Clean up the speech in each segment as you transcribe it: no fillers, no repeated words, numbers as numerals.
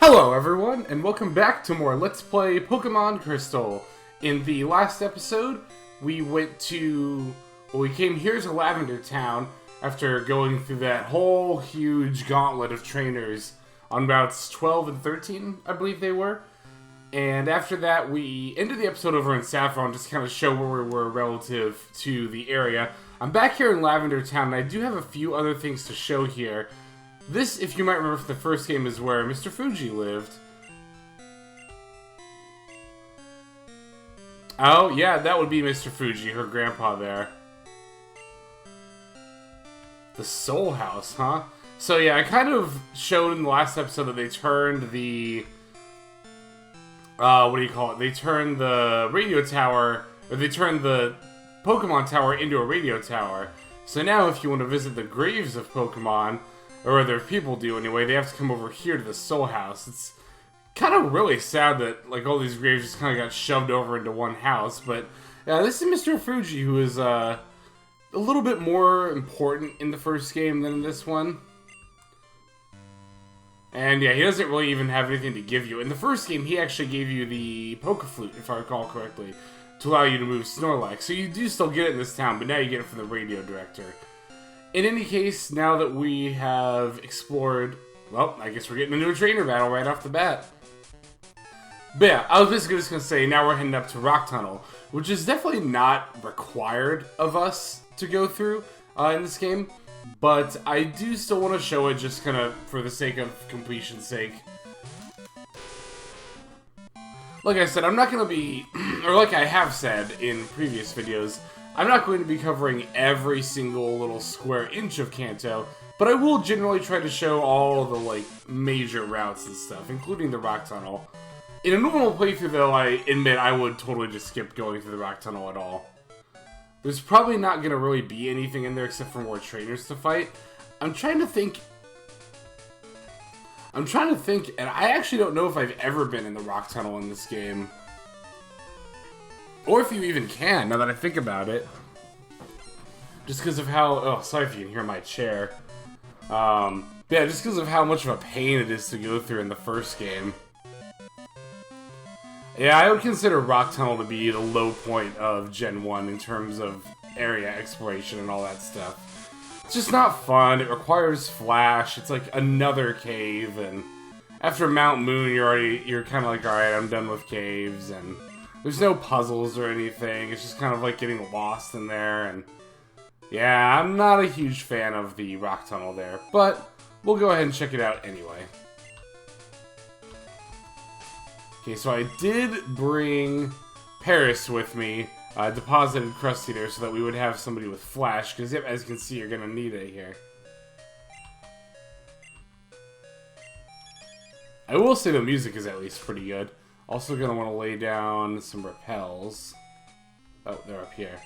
Hello everyone, and welcome back to more Let's Play Pokemon Crystal. In the last episode, we came here to Lavender Town after going through that whole huge gauntlet of trainers on routes 12 and 13, I believe they were. And after that, we ended the episode over in Saffron, just kind of show where we were relative to the area. I'm back here in Lavender Town, and I do have a few other things to show here. This, if you might remember from the first game, is where Mr. Fuji lived. Oh, yeah, that would be Mr. Fuji, her grandpa there. The Soul House, huh? So yeah, I kind of showed in the last episode that they turned the... They turned the radio tower, or they turned the Pokemon tower into a radio tower. So now if you want to visit the graves of Pokemon, or other people do anyway, they have to come over here to the Soul House. It's kind of really sad that like all these graves just kind of got shoved over into one house. But this is Mr. Fuji, who is a little bit more important in the first game than in this one. And yeah, he doesn't really even have anything to give you. In the first game, he actually gave you the Poke Flute, if I recall correctly, to allow you to move Snorlax. So you do still get it in this town, but now you get it from the radio director. In any case, now that we have explored, well, I guess we're getting into a trainer battle right off the bat. But yeah, I was basically just going to say, now we're heading up to Rock Tunnel, which is definitely not required of us to go through in this game. But I do still want to show it just kind of for the sake of completion's sake. Like I said, I'm not going to be, or like I have said in previous videos, I'm not going to be covering every single little square inch of Kanto, but I will generally try to show all the like major routes and stuff, including the Rock Tunnel. In a normal playthrough though, I admit I would totally just skip going through the Rock Tunnel at all. There's probably not going to really be anything in there except for more trainers to fight. I'm trying to think, and I actually don't know if I've ever been in the Rock Tunnel in this game. Or if you even can, now that I think about it. Just because of how... Oh, sorry if you can hear my chair. Yeah, just because of how much of a pain it is to go through in the first game. Yeah, I would consider Rock Tunnel to be the low point of Gen 1 in terms of area exploration and all that stuff. It's just not fun. It requires Flash. It's like another cave, and after Mount Moon, you're kind of like, alright, I'm done with caves, and there's no puzzles or anything. It's just kind of like getting lost in there, and yeah, I'm not a huge fan of the Rock Tunnel there, but we'll go ahead and check it out anyway. Okay, so I did bring Paris with me, deposited Krusty there so that we would have somebody with Flash, because as you can see, you're going to need it here. I will say the music is at least pretty good. Also going to want to lay down some repels. Oh, they're up here.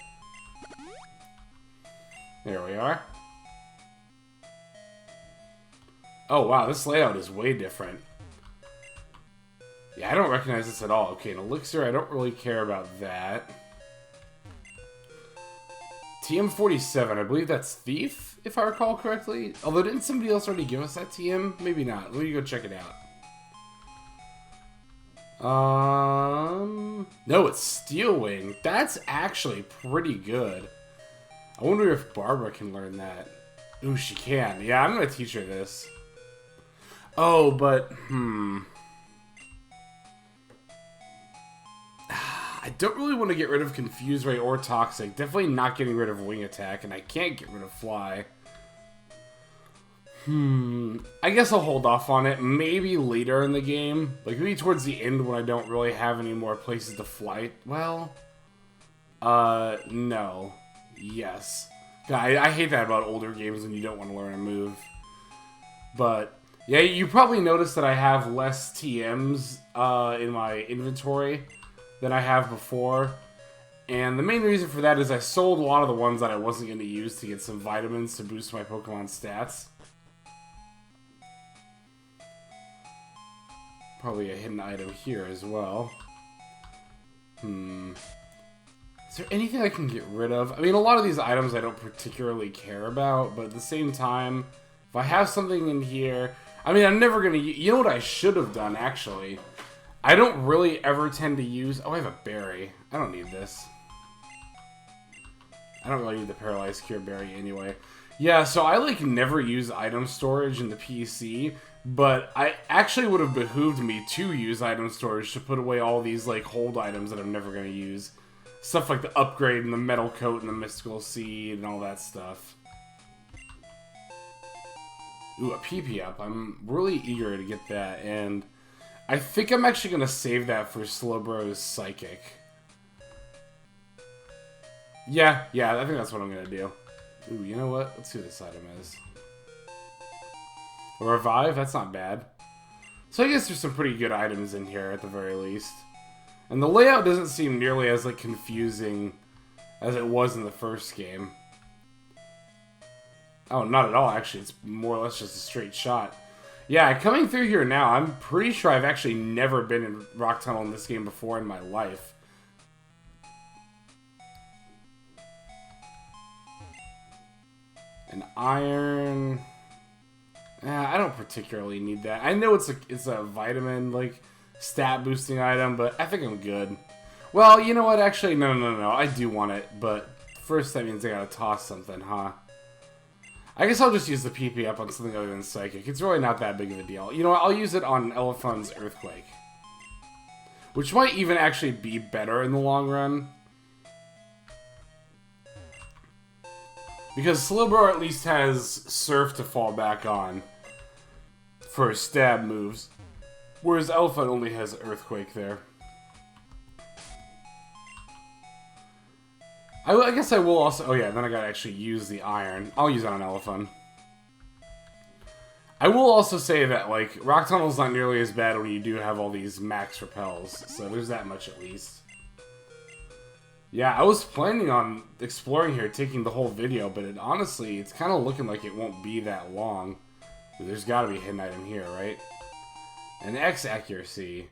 There we are. Oh wow, this layout is way different. Yeah, I don't recognize this at all. Okay, an elixir, I don't really care about that. TM47, I believe that's Thief, if I recall correctly. Although, didn't somebody else already give us that TM? Maybe not. Let me go check it out. No, it's Steel Wing. That's actually pretty good. I wonder if Barbara can learn that. Ooh, she can. Yeah, I'm gonna teach her this. Oh, but, I don't really want to get rid of Confuse Ray or Toxic. Definitely not getting rid of Wing Attack, and I can't get rid of Fly. I guess I'll hold off on it. Maybe later in the game. Like, maybe towards the end when I don't really have any more places to fly. Well, no. Yes. I hate that about older games when you don't want to learn a move. But, yeah, you probably noticed that I have less TMs in my inventory than I have before. And the main reason for that is I sold a lot of the ones that I wasn't going to use to get some vitamins to boost my Pokemon stats. Probably a hidden item here as well. Is there anything I can get rid of? I mean, a lot of these items I don't particularly care about, but at the same time, if I have something in here... I mean, I'm never gonna... You know what I should have done, actually? I don't really ever tend to use... Oh, I have a berry. I don't need this. I don't really need the Paralyzed Cure berry anyway. Yeah, so I, like, never use item storage in the PC, but I actually would have behooved me to use item storage to put away all these, like, hold items that I'm never gonna use. Stuff like the upgrade and the metal coat and the mystical seed and all that stuff. Ooh, a PP up. I'm really eager to get that, and I think I'm actually going to save that for Slowbro's Psychic. Yeah, I think that's what I'm going to do. Ooh, you know what? Let's see what this item is. A Revive? That's not bad. So I guess there's some pretty good items in here at the very least. And the layout doesn't seem nearly as, like, confusing as it was in the first game. Oh, not at all, actually. It's more or less just a straight shot. Yeah, coming through here now, I'm pretty sure I've actually never been in Rock Tunnel in this game before in my life. An iron... I don't particularly need that. I know it's a vitamin, like, stat boosting item, but I think I'm good. Well, you know what? Actually, no. I do want it, but first that means I gotta toss something, huh? I guess I'll just use the PP up on something other than Psychic. It's really not that big of a deal. You know what? I'll use it on Elephant's Earthquake. Which might even actually be better in the long run. Because Slowbro at least has Surf to fall back on for stab moves. Whereas Elephant only has Earthquake there. I guess I will also... Oh yeah, then I gotta actually use the iron. I'll use it on Elephant. I will also say that, like, Rock Tunnel's not nearly as bad when you do have all these max repels. So there's that much at least. Yeah, I was planning on exploring here, taking the whole video, but honestly, it's kind of looking like it won't be that long. There's gotta be a hidden item here, right? An X accuracy.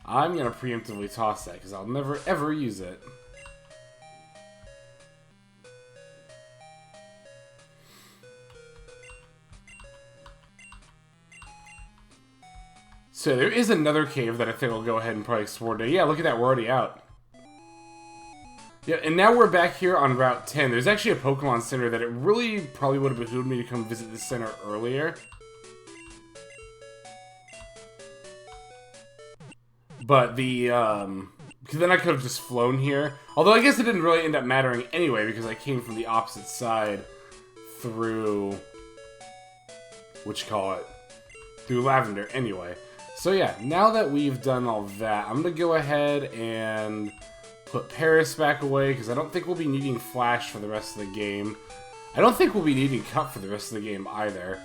I'm gonna preemptively toss that, because I'll never ever use it. So there is another cave that I think I'll go ahead and probably explore today. Yeah, look at that, we're already out. Yeah, and now we're back here on Route 10. There's actually a Pokemon Center that it really probably would have behooved me to come visit this center earlier. But because then I could have just flown here. Although I guess it didn't really end up mattering anyway, because I came from the opposite side through... through Lavender anyway. So yeah, now that we've done all that, I'm going to go ahead and put Paris back away, because I don't think we'll be needing Flash for the rest of the game. I don't think we'll be needing Cut for the rest of the game either.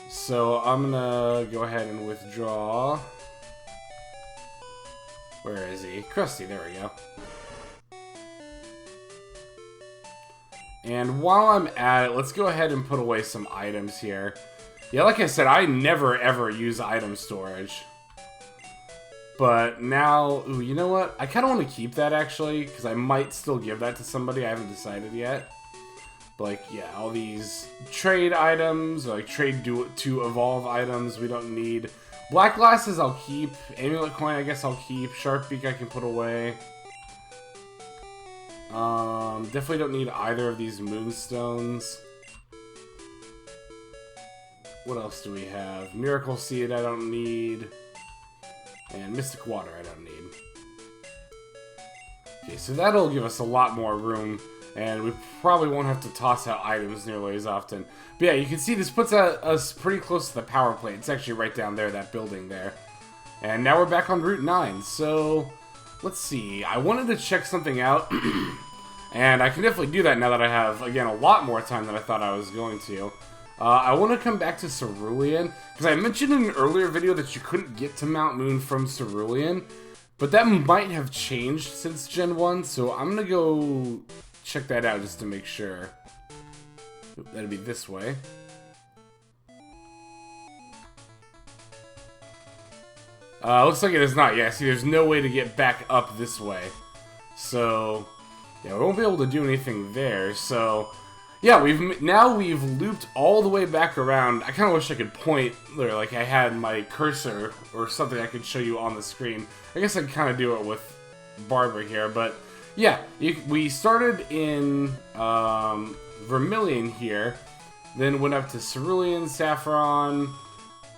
So I'm going to go ahead and withdraw. Where is he? Krusty, there we go. And while I'm at it, let's go ahead and put away some items here. Yeah, like I said, I never ever use item storage. But now, ooh, you know what? I kind of want to keep that actually, because I might still give that to somebody. I haven't decided yet. But like, yeah, all these trade items, or like trade to evolve items we don't need. Black Glasses I'll keep. Amulet Coin I guess I'll keep. Sharp Beak I can put away. Definitely don't need either of these Moonstones. What else do we have? Miracle Seed I don't need. And Mystic Water I don't need. Okay, so that'll give us a lot more room. And we probably won't have to toss out items nearly as often. But yeah, you can see this puts us pretty close to the power plant. It's actually right down there, that building there. And now we're back on Route 9. So, let's see. I wanted to check something out. And I can definitely do that now that I have, again, a lot more time than I thought I was going to. I want to come back to Cerulean, because I mentioned in an earlier video that you couldn't get to Mount Moon from Cerulean, but that might have changed since Gen 1, so I'm going to go check that out just to make sure. Oop, that'd be this way. Looks like it is not. Yeah, see, there's no way to get back up this way. So, yeah, we won't be able to do anything there, so... yeah, we've looped all the way back around. I kind of wish I could point, like I had my cursor or something I could show you on the screen. I guess I could kind of do it with Barber here, but yeah, we started in Vermilion here, then went up to Cerulean, Saffron,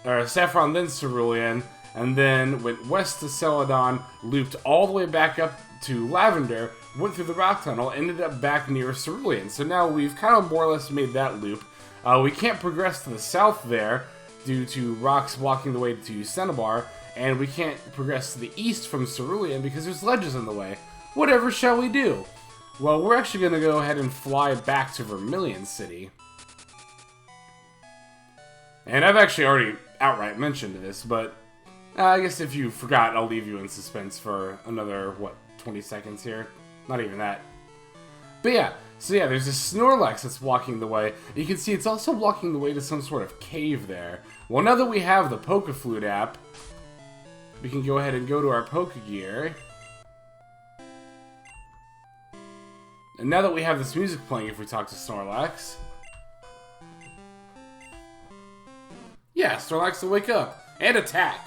then Cerulean, and then went west to Celadon, looped all the way back up to Lavender, went through the rock tunnel, ended up back near Cerulean. So now we've kind of more or less made that loop. We can't progress to the south there due to rocks blocking the way to Cinnabar, and we can't progress to the east from Cerulean because there's ledges in the way. Whatever shall we do? Well, we're actually going to go ahead and fly back to Vermilion City. And I've actually already outright mentioned this, but I guess if you forgot, I'll leave you in suspense for another, 20 seconds here? Not even that. But yeah, so yeah, there's a Snorlax that's blocking the way. You can see it's also blocking the way to some sort of cave there. Well, now that we have the Pokeflute app, we can go ahead and go to our Pokegear. And now that we have this music playing, if we talk to Snorlax... yeah, Snorlax will wake up. And attack.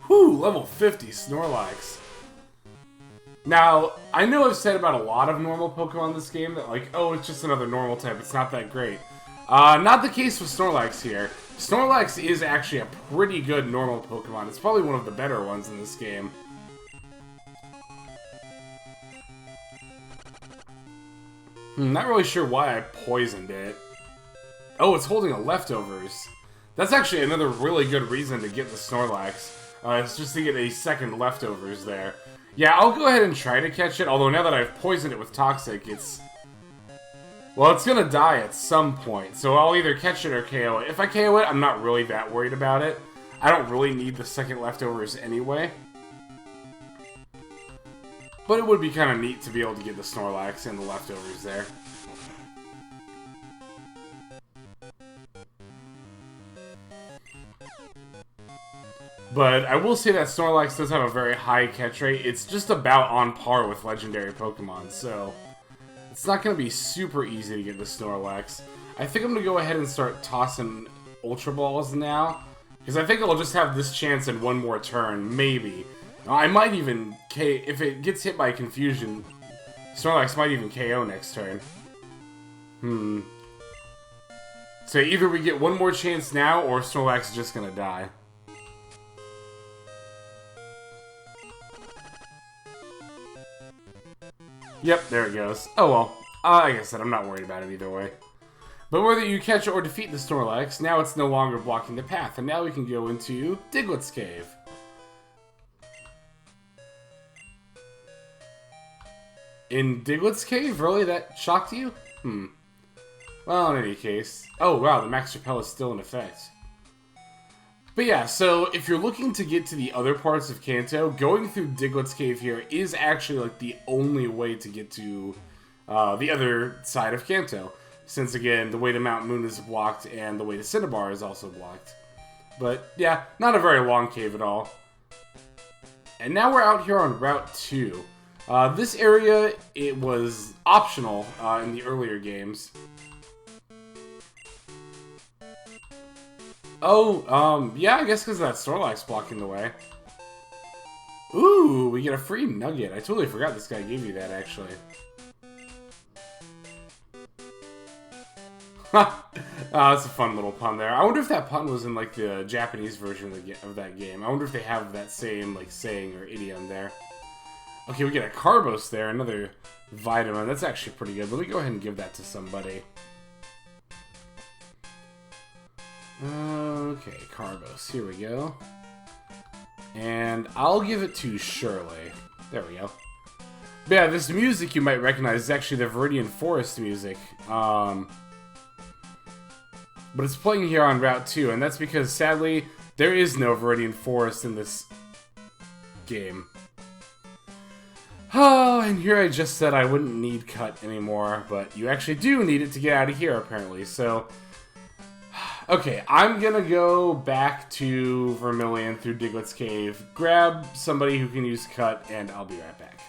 Whew, level 50 Snorlax. Now, I know I've said about a lot of normal Pokemon in this game that, like, oh, it's just another normal type, it's not that great. Not the case with Snorlax here. Snorlax is actually a pretty good normal Pokemon. It's probably one of the better ones in this game. Not really sure why I poisoned it. Oh, it's holding a Leftovers. That's actually another really good reason to get the Snorlax. It's just to get a second Leftovers there. Yeah, I'll go ahead and try to catch it, although now that I've poisoned it with Toxic, it's... well, it's gonna die at some point, so I'll either catch it or KO it. If I KO it, I'm not really that worried about it. I don't really need the second Leftovers anyway. But it would be kind of neat to be able to get the Snorlax and the Leftovers there. But I will say that Snorlax does have a very high catch rate. It's just about on par with legendary Pokemon, so it's not going to be super easy to get the Snorlax. I think I'm going to go ahead and start tossing Ultra Balls now, because I think I'll just have this chance in one more turn, maybe. I might even, if it gets hit by Confusion, Snorlax might even KO next turn. So either we get one more chance now, or Snorlax is just going to die. Yep, there it goes. Oh well. Like I said, I'm not worried about it either way. But whether you catch or defeat the Snorlax, now it's no longer blocking the path, and now we can go into Diglett's Cave. In Diglett's Cave? Really? That shocked you? Well, in any case. Oh, wow, the Max Repel is still in effect. But yeah, so if you're looking to get to the other parts of Kanto, going through Diglett's Cave here is actually like the only way to get to the other side of Kanto. Since again, the way to Mount Moon is blocked and the way to Cinnabar is also blocked. But yeah, not a very long cave at all. And now we're out here on Route 2. This area, it was optional in the earlier games. Oh, yeah, I guess because of that Snorlax blocking the way. Ooh, we get a free nugget. I totally forgot this guy gave you that, actually. That's a fun little pun there. I wonder if that pun was in, like, the Japanese version of that game. I wonder if they have that same, like, saying or idiom there. Okay, we get a Carbos there, another vitamin. That's actually pretty good. Let me go ahead and give that to somebody. Okay, Carbos. Here we go. And I'll give it to Shirley. There we go. But yeah, this music you might recognize is actually the Viridian Forest music. But it's playing here on Route 2, and that's because, sadly, there is no Viridian Forest in this game. Oh, and here I just said I wouldn't need Cut anymore, but you actually do need it to get out of here, apparently, so... Okay, I'm gonna go back to Vermilion through Diglett's Cave, grab somebody who can use Cut, and I'll be right back.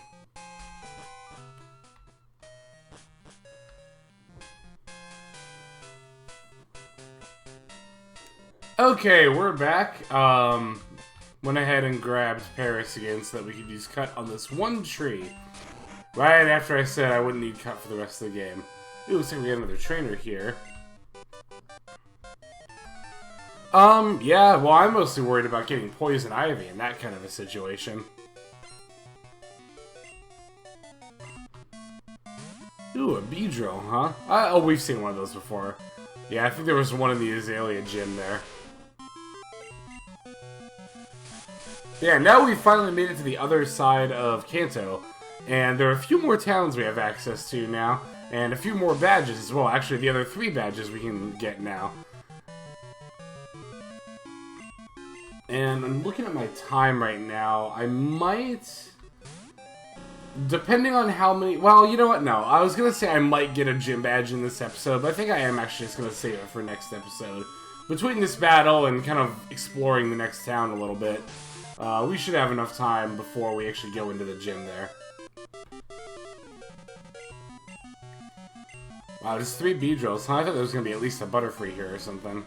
Okay, we're back. Went ahead and grabbed Paris again so that we could use Cut on this one tree. Right after I said I wouldn't need Cut for the rest of the game. Ooh, looks like we got another trainer here. Yeah, well, I'm mostly worried about getting Poison Ivy in that kind of a situation. Ooh, a Beedrill, huh? Oh, we've seen one of those before. Yeah, I think there was one in the Azalea gym there. Yeah, now we've finally made it to the other side of Kanto, and there are a few more towns we have access to now, and a few more badges as well. Actually, the other 3 badges we can get now. And I'm looking at my time right now. I might... Depending on how many... Well, you know what? No. I was going to say I might get a gym badge in this episode, but I think I am actually just going to save it for next episode. Between this battle and kind of exploring the next town a little bit, we should have enough time before we actually go into the gym there. Wow, just 3 Beedrills. Huh? I thought there was going to be at least a Butterfree here or something.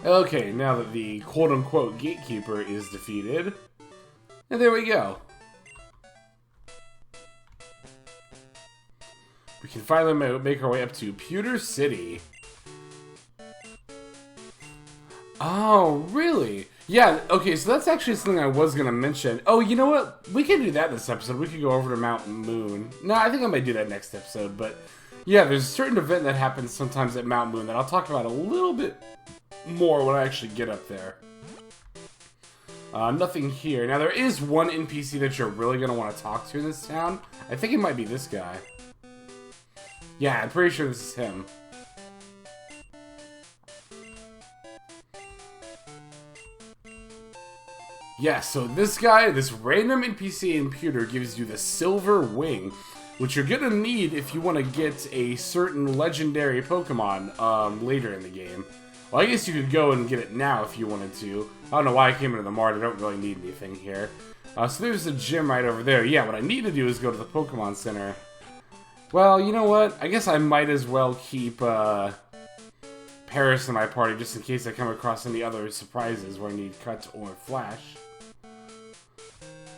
Okay, now that the quote-unquote gatekeeper is defeated, and there we go. We can finally make our way up to Pewter City. Oh, really? Yeah, okay, so that's actually something I was going to mention. Oh, you know what? We can do that this episode. We could go over to Mount Moon. No, I think I might do that next episode, but yeah, there's a certain event that happens sometimes at Mount Moon that I'll talk about a little bit more when I actually get up there. Nothing here. Now, there is one NPC that you're really going to want to talk to in this town. I think it might be this guy. Yeah, I'm pretty sure this is him. Yeah, so this guy, this random NPC in Pewter gives you the Silver Wing, which you're going to need if you want to get a certain legendary Pokemon later in the game. Well, I guess you could go and get it now if you wanted to. I don't know why I came into the mart. I don't really need anything here. So there's a gym right over there. Yeah, what I need to do is go to the Pokemon Center. Well, you know what? I guess I might as well keep Paris in my party just in case I come across any other surprises where I need Cut or Flash.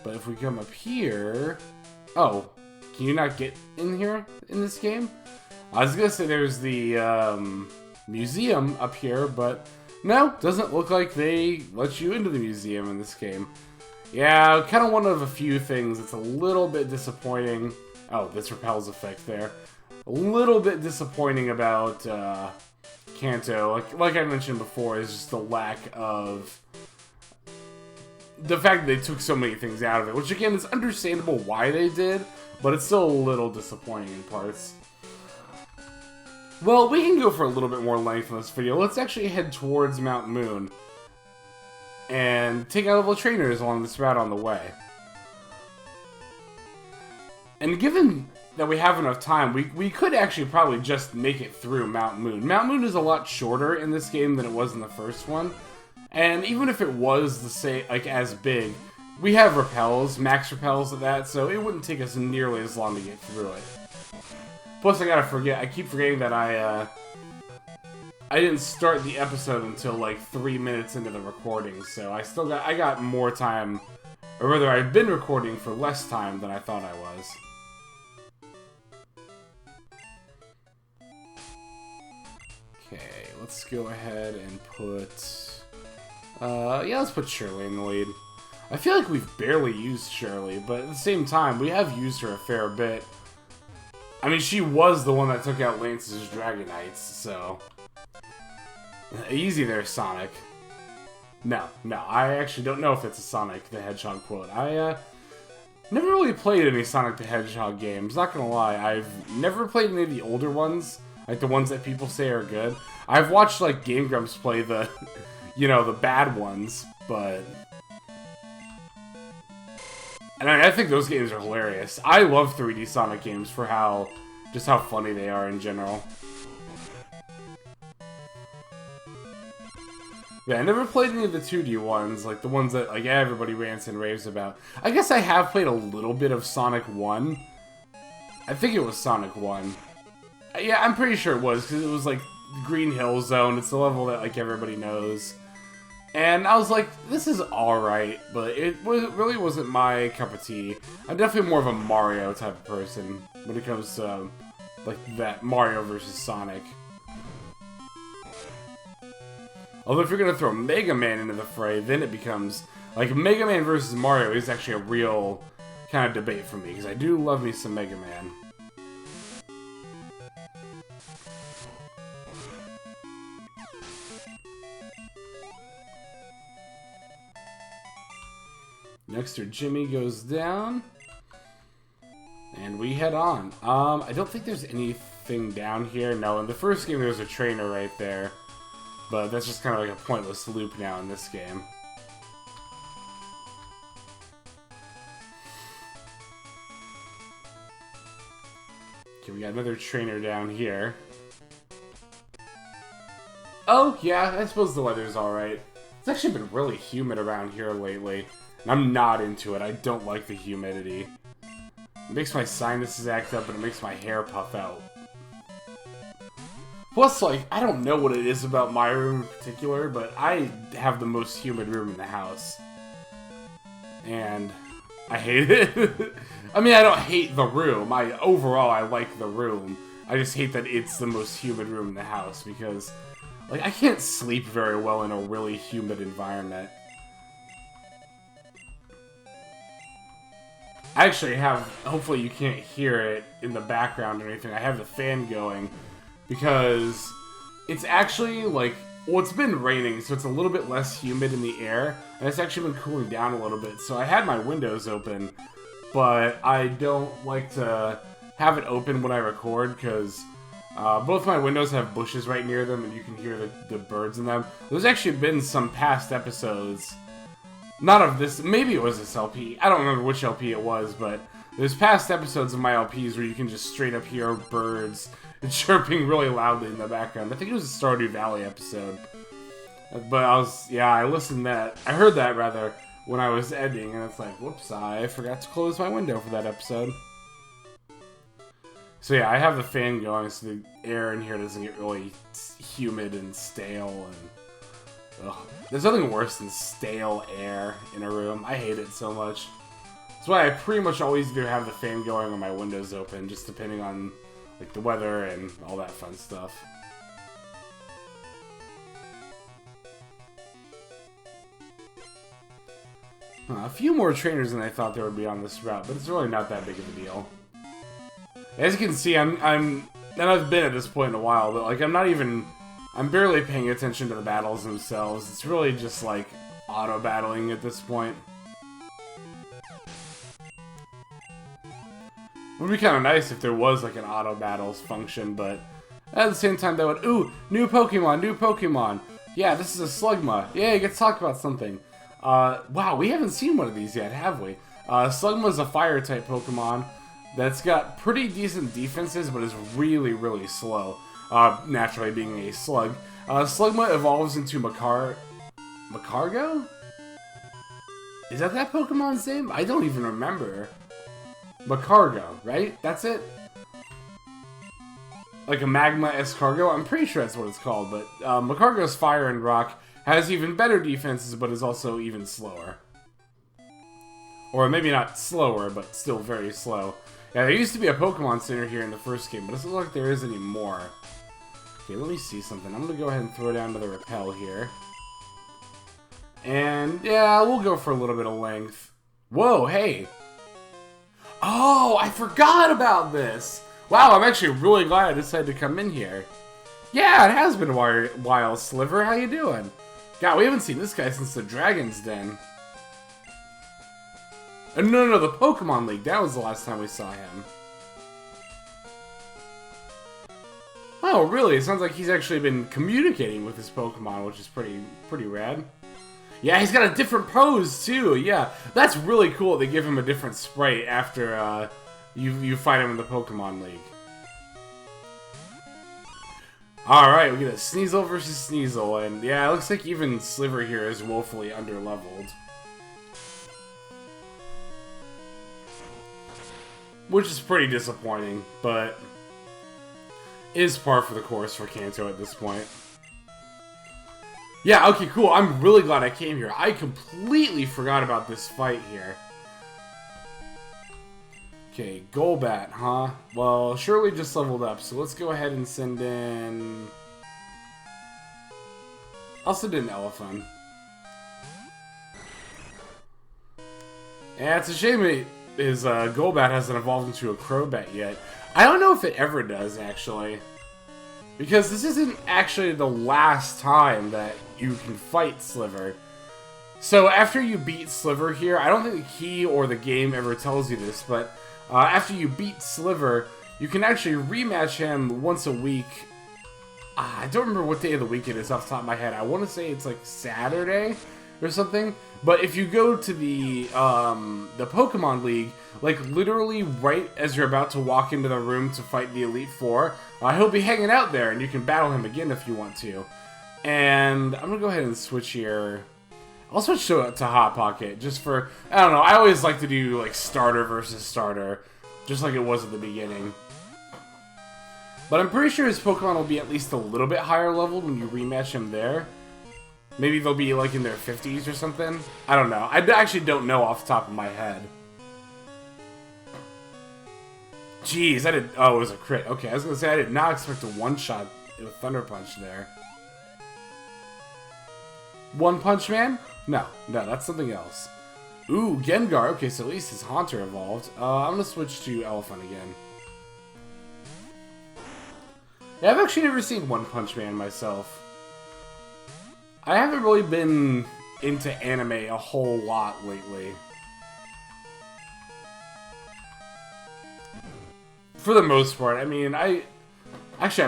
But if we come up here... Oh, can you not get in here in this game? I was going to say there's the... museum up here, but no, doesn't look like they let you into the museum in this game. Yeah, kind of one of a few things that's a little bit disappointing. Oh, this repels effect there. A little bit disappointing about Kanto. Like I mentioned before, is just the lack of... The fact that they took so many things out of it, which again is understandable why they did, but it's still a little disappointing in parts. Well, we can go for a little bit more length in this video. Let's actually head towards Mount Moon and take out level trainers along this route on the way. And given that we have enough time, we could actually probably just make it through Mount Moon. Mount Moon is a lot shorter in this game than it was in the first one. And even if it was the same, like as big, we have repels, max repels at that, so it wouldn't take us nearly as long to get through it. Plus, I keep forgetting that I didn't start the episode until like 3 minutes into the recording, so I got more time, or rather I've been recording for less time than I thought I was. Okay, let's go ahead and put, yeah, let's put Shirley in the lead. I feel like we've barely used Shirley, but at the same time, we have used her a fair bit. I mean, she was the one that took out Lance's Dragonites, so... Easy there, Sonic. No, I actually don't know if it's a Sonic the Hedgehog quote. I, never really played any Sonic the Hedgehog games, not gonna lie. I've never played any of the older ones, like the ones that people say are good. I've watched, like, Game Grumps play the, you know, the bad ones, but... And I think those games are hilarious. I love 3D Sonic games for just how funny they are in general. Yeah, I never played any of the 2D ones, like the ones that like everybody rants and raves about. I guess I have played a little bit of Sonic 1. I think it was Sonic 1. Yeah, I'm pretty sure it was, because it was like Green Hill Zone. It's the level that like everybody knows. And I was like, this is alright, but it really wasn't my cup of tea. I'm definitely more of a Mario type of person when it comes to like that Mario versus Sonic. Although if you're going to throw Mega Man into the fray, then it becomes like Mega Man versus Mario is actually a real kind of debate for me, because I do love me some Mega Man. Next, our Jimmy goes down, and we head on. I don't think there's anything down here. No, in the first game there was a trainer right there, but that's just kind of like a pointless loop now in this game. Okay, we got another trainer down here. Oh, yeah, I suppose the weather's alright. It's actually been really humid around here lately. And I'm not into it. I don't like the humidity. It makes my sinuses act up and it makes my hair puff out. Plus, like, I don't know what it is about my room in particular, but I have the most humid room in the house. And I hate it. I mean, I don't hate the room. Overall, I like the room. I just hate that it's the most humid room in the house because, like, I can't sleep very well in a really humid environment. I actually have, hopefully you can't hear it in the background or anything, I have the fan going because it's actually like, well, it's been raining, so it's a little bit less humid in the air, and it's actually been cooling down a little bit, so I had my windows open, but I don't like to have it open when I record because both my windows have bushes right near them and you can hear the birds in them. There's actually been some past episodes, not of this, maybe it was this LP, I don't remember which LP it was, but there's past episodes of my LPs where you can just straight up hear birds chirping really loudly in the background. I think it was a Stardew Valley episode. But I listened that, I heard that rather, when I was editing, and it's like, whoops, I forgot to close my window for that episode. So yeah, I have the fan going so the air in here doesn't get really humid and stale and... Ugh. There's nothing worse than stale air in a room. I hate it so much. That's why I pretty much always either have the fan going or my windows open, just depending on like the weather and all that fun stuff. A few more trainers than I thought there would be on this route, but it's really not that big of a deal. As you can see, and I've been at this point in a while, but like I'm barely paying attention to the battles themselves. It's really just like auto-battling at this point. It would be kind of nice if there was like an auto-battles function, but at the same time that would, ooh, new Pokemon! Yeah, this is a Slugma. Yeah, you get to talk about something. Wow, we haven't seen one of these yet, have we? Slugma's a fire-type Pokemon that's got pretty decent defenses, but is really, really slow. Naturally being a slug. Slugma evolves into Macargo? Is that Pokemon's name? I don't even remember. Macargo, right? That's it? Like a magma escargot? I'm pretty sure that's what it's called, but Macargo's fire and rock, has even better defenses, but is also even slower. Or maybe not slower, but still very slow. Yeah, there used to be a Pokemon Center here in the first game, but it doesn't look like there is anymore. Okay, let me see something. I'm gonna go ahead and throw down to the repel here. And, yeah, we'll go for a little bit of length. Whoa, hey! Oh, I forgot about this! Wow, I'm actually really glad I decided to come in here. Yeah, it has been a while, Sliver. How you doing? God, we haven't seen this guy since the Dragon's Den. No, the Pokemon League. That was the last time we saw him. Oh, really? It sounds like he's actually been communicating with his Pokemon, which is pretty rad. Yeah, he's got a different pose, too. Yeah, that's really cool. They give him a different sprite after you fight him in the Pokemon League. Alright, we get a Sneasel versus Sneasel, and yeah, it looks like even Sliver here is woefully underleveled. Which is pretty disappointing, but is par for the course for Kanto at this point. Yeah, okay, cool. I'm really glad I came here. I completely forgot about this fight here. Okay, Golbat, huh? Well, Shirley just leveled up, so let's go ahead and send in... I'll send in Elephant. Yeah, it's a shame his Golbat hasn't evolved into a Crobat yet. I don't know if it ever does, actually. Because this isn't actually the last time that you can fight Sliver. So after you beat Sliver here, I don't think he or the game ever tells you this, but after you beat Sliver, you can actually rematch him once a week. I don't remember what day of the week it is off the top of my head. I want to say it's like Saturday or something. But if you go to the Pokemon League, like literally right as you're about to walk into the room to fight the Elite Four, he'll be hanging out there, and you can battle him again if you want to. And I'm gonna go ahead and switch here. I'll switch to Hot Pocket just for, I don't know, I always like to do like starter versus starter, just like it was at the beginning. But I'm pretty sure his Pokemon will be at least a little bit higher leveled when you rematch him there. Maybe they'll be like in their 50s or something. I don't know. I actually don't know off the top of my head. Jeez, oh, it was a crit. Okay, I was gonna say I did not expect a one-shot with Thunder Punch there. One Punch Man? No, that's something else. Ooh, Gengar. Okay, so at least his Haunter evolved. I'm gonna switch to Elephant again. Yeah, I've actually never seen One Punch Man myself. I haven't really been into anime a whole lot lately. For the most part, I mean, I'm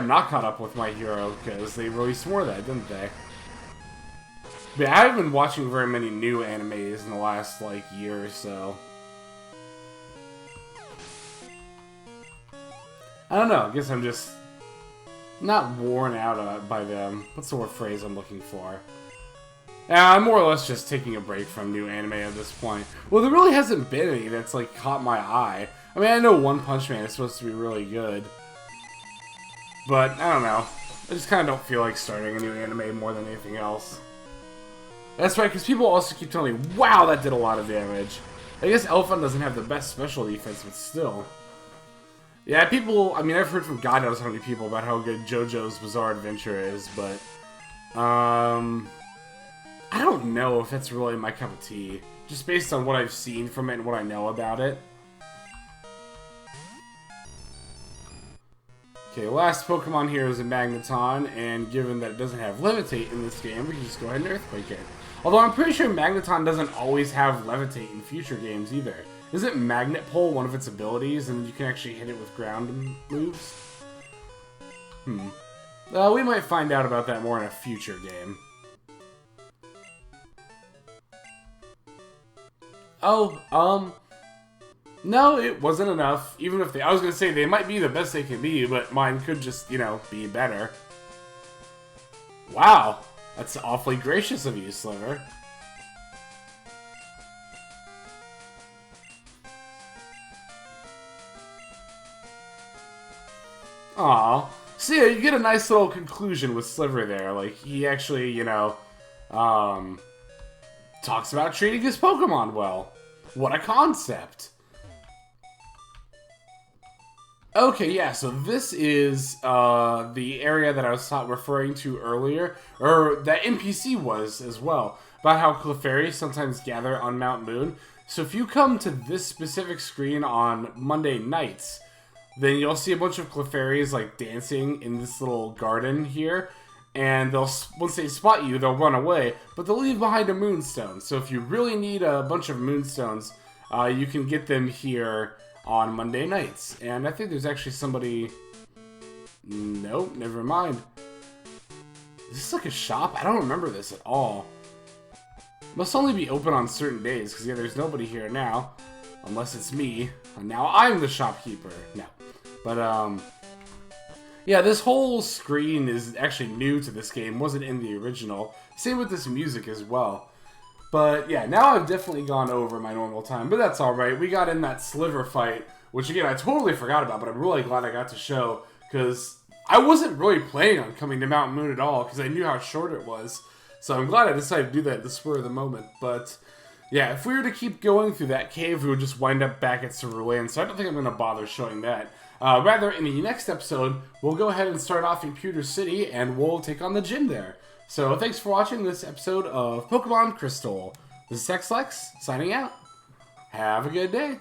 not caught up with My Hero because they released more of that, didn't they? But I haven't been watching very many new animes in the last, like, year or so. I don't know, I guess I'm just not worn out by them. What's the word phrase I'm looking for? Yeah, I'm more or less just taking a break from new anime at this point. Well, there really hasn't been any that's, like, caught my eye. I mean, I know One Punch Man is supposed to be really good. But, I don't know. I just kind of don't feel like starting a new anime more than anything else. That's right, because people also keep telling me, wow, that did a lot of damage. I guess Elephant doesn't have the best special defense, but still. Yeah, people, I mean, I've heard from God knows how many people about how good JoJo's Bizarre Adventure is, but, I don't know if that's really my cup of tea. Just based on what I've seen from it and what I know about it. Okay, last Pokemon here is a Magneton, and given that it doesn't have Levitate in this game, we can just go ahead and Earthquake it. Although I'm pretty sure Magneton doesn't always have Levitate in future games either. Isn't Magnet Pull one of its abilities, and you can actually hit it with ground moves? We might find out about that more in a future game. Oh, no, it wasn't enough. Even if I was gonna say they might be the best they can be, but mine could just, you know, be better. Wow, that's awfully gracious of you, Sliver. Aw. So yeah, you get a nice little conclusion with Sliver there. Like, he actually, you know, talks about treating his Pokemon well. What a concept. Okay, yeah, so this is the area that I was referring to earlier, or that NPC was as well, about how Clefairy sometimes gather on Mount Moon. So if you come to this specific screen on Monday nights, then you'll see a bunch of Clefairies like dancing in this little garden here, and they'll, once they spot you, they'll run away, but they'll leave behind a Moonstone. So if you really need a bunch of Moonstones, you can get them here on Monday nights. And I think there's actually somebody... Nope, never mind. Is this like a shop? I don't remember this at all. Must only be open on certain days, because yeah, there's nobody here now. Unless it's me. And now I'm the shopkeeper. No. But, yeah, this whole screen is actually new to this game. Wasn't in the original. Same with this music as well. But, yeah, now I've definitely gone over my normal time. But that's alright. We got in that Sliver fight, which, again, I totally forgot about, but I'm really glad I got to show, because I wasn't really planning on coming to Mountain Moon at all, because I knew how short it was. So I'm glad I decided to do that at the spur of the moment. But, yeah, if we were to keep going through that cave, we would just wind up back at Cerulean, so I don't think I'm going to bother showing that. Rather, in the next episode, we'll go ahead and start off in Pewter City, and we'll take on the gym there. So, thanks for watching this episode of Pokemon Crystal. This is Sexlex, signing out. Have a good day.